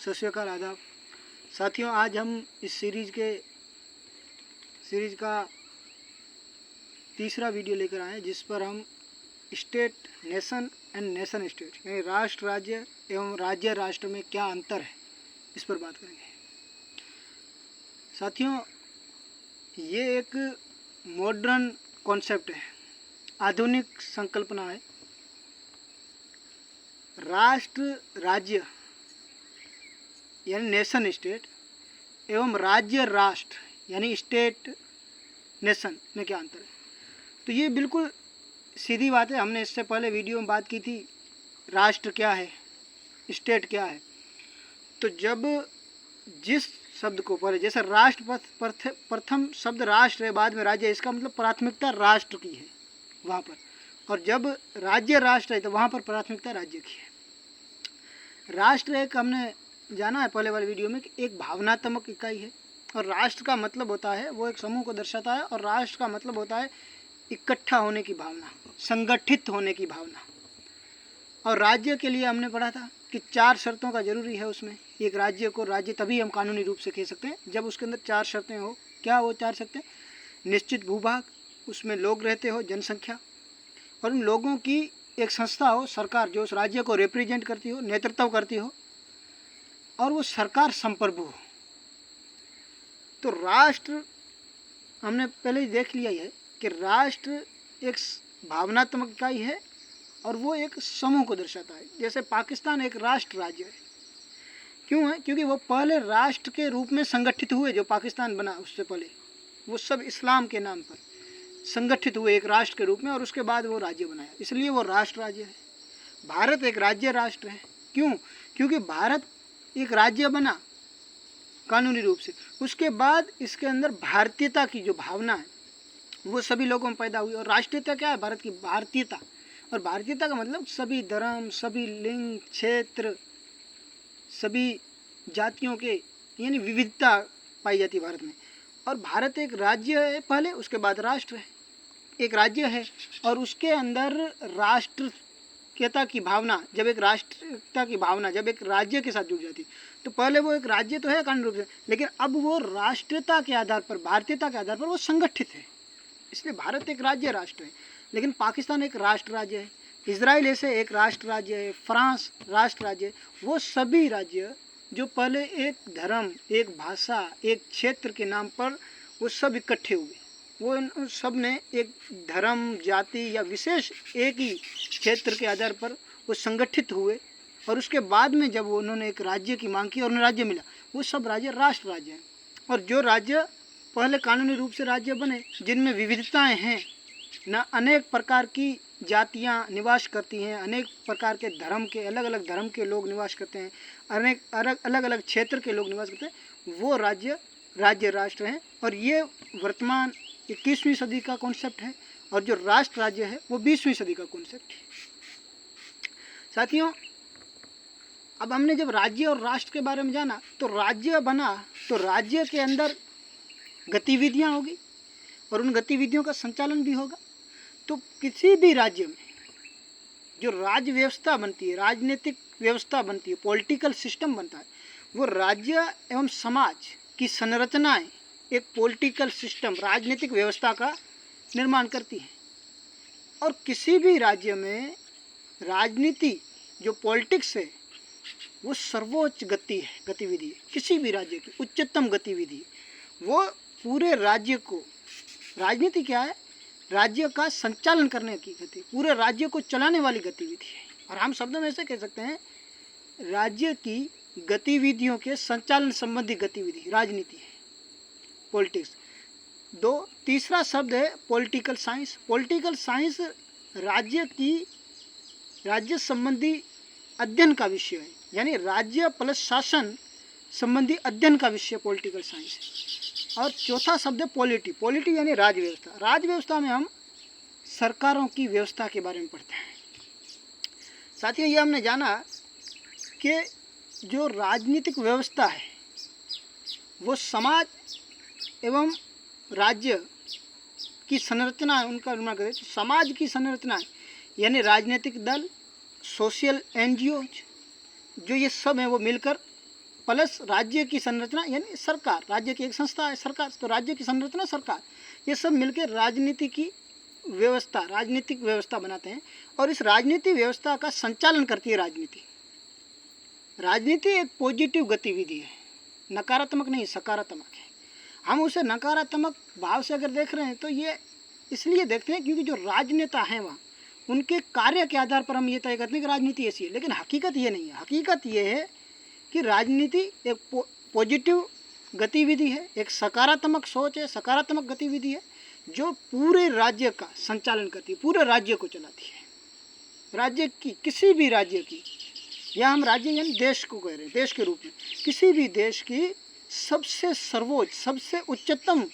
सत श्री अकाल, आदाब साथियों। आज हम इस सीरीज का तीसरा वीडियो लेकर आए हैं, जिस पर हम state nation and nation state यानी राष्ट्र राज्य एवं राज्य राष्ट्र में क्या अंतर है, इस पर बात करेंगे। साथियों, ये एक मॉडर्न कॉन्सेप्ट है, आधुनिक संकल्पना है। राष्ट्र राज्य यानी नेशन स्टेट एवं राज्य राष्ट्र यानी स्टेट नेशन में क्या अंतर है, तो ये बिल्कुल सीधी बात है। हमने इससे पहले वीडियो में बात की थी, राष्ट्र क्या है, स्टेट क्या है। तो जब जिस शब्द को पहले, जैसे राष्ट्र प्रथम शब्द राष्ट्र है, बाद में राज्य, इसका मतलब प्राथमिकता राष्ट्र की है वहाँ पर, और जब राज्य राष्ट्र है तो वहाँ पर प्राथमिकता राज्य की है। राष्ट्र एक, हमने जाना है पहले वाले वीडियो में, कि एक भावनात्मक इकाई है, और राष्ट्र का मतलब होता है वो एक समूह को दर्शाता है, और राष्ट्र का मतलब होता है इकट्ठा होने की भावना, संगठित होने की भावना। और राज्य के लिए हमने पढ़ा था कि 4 शर्तों का जरूरी है उसमें। एक राज्य को राज्य तभी हम कानूनी रूप से कह सकते हैं जब उसके अंदर 4 शर्तें हो। क्या वो 4 शर्तें? निश्चित भूभाग, उसमें लोग रहते हो, जनसंख्या, और उन लोगों की एक संस्था हो, सरकार, जो उस राज्य को रिप्रेजेंट करती हो, नेतृत्व करती हो, और वो सरकार संप्रभु हो। तो राष्ट्र हमने पहले ही देख लिया है कि राष्ट्र एक भावनात्मक इकाई है और वो एक समूह को दर्शाता है। जैसे पाकिस्तान एक राष्ट्र राज्य है। क्यों है? क्योंकि वो पहले राष्ट्र के रूप में संगठित हुए। जो पाकिस्तान बना उससे पहले वो सब इस्लाम के नाम पर संगठित हुए एक राष्ट्र के रूप में, और उसके बाद वो राज्य बनाया, इसलिए वो राष्ट्र राज्य है। भारत एक राज्य राष्ट्र है। क्यों? क्योंकि भारत एक राज्य बना कानूनी रूप से, उसके बाद इसके अंदर भारतीयता की जो भावना है वो सभी लोगों में पैदा हुई। और राष्ट्रीयता क्या है? भारत की भारतीयता। और भारतीयता का मतलब सभी धर्म, सभी लिंग, क्षेत्र, सभी जातियों के, यानी विविधता पाई जाती है भारत में। और भारत एक राज्य है पहले, उसके बाद राष्ट्र है। एक राज्य है और उसके अंदर राष्ट्रीयता की भावना, जब एक राष्ट्रीयता की भावना जब एक राज्य के साथ जुड़ जाती है, तो पहले वो एक राज्य तो है कानूनी रूप से, लेकिन अब वो राष्ट्रीयता के आधार पर, भारतीयता के आधार पर वो संगठित है। इसलिए भारत एक राज्य राष्ट्र है। लेकिन पाकिस्तान एक राष्ट्र राज्य है, इजराइल ऐसे एक राष्ट्र राज्य है, फ्रांस राष्ट्र राज्य है। वो सभी राज्य जो पहले एक धर्म, एक भाषा, एक क्षेत्र के नाम पर वो सब इकट्ठे हुए, वो उन सब ने एक धर्म, जाति या विशेष एक ही क्षेत्र के आधार पर वो संगठित हुए, और उसके बाद में जब उन्होंने एक राज्य की मांग की और उन्हें राज्य मिला, वो सब राज्य राष्ट्र राज्य हैं। और जो राज्य पहले कानूनी रूप से राज्य बने, जिनमें विविधताएं हैं, न अनेक प्रकार की जातियां निवास करती हैं, अनेक प्रकार के धर्म के, अलग अलग धर्म के लोग निवास करते हैं, अनेक अलग अलग क्षेत्र के लोग निवास करते हैं, वो राज्य राष्ट्र हैं। और ये वर्तमान 21वीं सदी का कॉन्सेप्ट है, और जो राष्ट्र राज्य है वो 20वीं सदी का कॉन्सेप्ट है। साथियों, अब हमने जब राज्य और राष्ट्र के बारे में जाना, तो राज्य बना तो राज्य के अंदर गतिविधियां होगी और उन गतिविधियों का संचालन भी होगा। तो किसी भी राज्य में जो राज्य व्यवस्था बनती है, राजनीतिक व्यवस्था बनती है, पॉलिटिकल सिस्टम बनता है, वो राज्य एवं समाज की संरचनाएं एक पॉलिटिकल सिस्टम, राजनीतिक व्यवस्था का निर्माण करती हैं। और किसी भी राज्य में राजनीति, जो पॉलिटिक्स है, वो सर्वोच्च गतिविधि है। किसी भी राज्य की उच्चतम गतिविधि, वो पूरे राज्य को, राजनीति क्या है? राज्य का संचालन करने की गति, पूरे राज्य को चलाने वाली गतिविधि है। और हम शब्दों में ऐसे कह सकते हैं, राज्य की गतिविधियों के संचालन संबंधी गतिविधि राजनीति है, पॉलिटिक्स। तीसरा शब्द है पॉलिटिकल साइंस। पॉलिटिकल साइंस राज्य संबंधी अध्ययन का विषय है, यानी राज्य प्लस शासन संबंधी अध्ययन का विषय पॉलिटिकल साइंस है। और चौथा शब्द है पॉलिटी। पॉलिटी यानी राज्य व्यवस्था। राज्य व्यवस्था में हम सरकारों की व्यवस्था के बारे में पढ़ते हैं। साथियों, ये हमने जाना कि जो राजनीतिक व्यवस्था है वो समाज एवं राज्य की संरचना है, उनका निर्माण करें। तो समाज की संरचना यानी राजनीतिक दल, सोशल एनजीओ, जो ये सब हैं वो मिलकर प्लस राज्य की संरचना यानी सरकार, राज्य की एक संस्था है सरकार, तो राज्य की संरचना सरकार, ये सब मिलकर राजनीति की व्यवस्था, राजनीतिक व्यवस्था बनाते हैं और इस राजनीतिक व्यवस्था का संचालन करती है राजनीति। राजनीति एक पॉजिटिव गतिविधि है, नकारात्मक नहीं, सकारात्मक है। हम उसे नकारात्मक भाव से अगर देख रहे हैं तो ये इसलिए देखते हैं क्योंकि जो राजनेता हैं वहाँ उनके कार्य के आधार पर हम ये तय करते हैं कि राजनीति ऐसी है, लेकिन हकीकत ये नहीं है। हकीकत ये है कि राजनीति एक पॉजिटिव गतिविधि है, एक सकारात्मक सोच है, सकारात्मक गतिविधि है जो पूरे राज्य का संचालन करती है, पूरे राज्य को चलाती है। राज्य की, किसी भी राज्य की, या हम राज्य यानी देश को कह रहे हैं, देश के रूप में किसी भी देश की सबसे सर्वोच्च, सबसे उच्चतम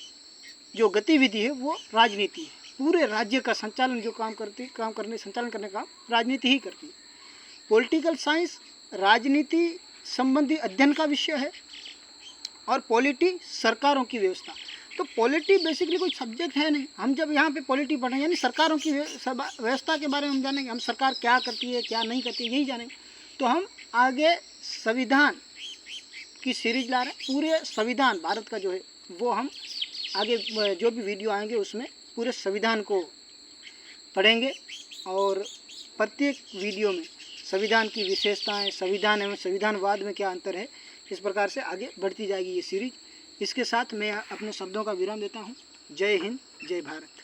जो गतिविधि है वो राजनीति है। पूरे राज्य का संचालन जो संचालन करने का राजनीति ही करती है। पॉलिटिकल साइंस राजनीति संबंधी अध्ययन का विषय है और पॉलिटी सरकारों की व्यवस्था। तो पॉलिटी बेसिकली कोई सब्जेक्ट है नहीं। हम जब यहाँ पे पॉलिटी पढ़ेंगे यानी सरकारों की व्यवस्था के बारे में हम जानेंगे, हम सरकार क्या करती है क्या नहीं करती है यही जानेंगे। तो हम आगे संविधान की सीरीज ला रहे हैं, पूरे संविधान भारत का जो है वो हम आगे जो भी वीडियो आएंगे उसमें पूरे संविधान को पढ़ेंगे और प्रत्येक वीडियो में संविधान की विशेषताएं, संविधान एवं संविधानवाद में क्या अंतर है, इस प्रकार से आगे बढ़ती जाएगी ये सीरीज। इसके साथ मैं अपने शब्दों का विराम देता हूँ। जय हिंद, जय भारत।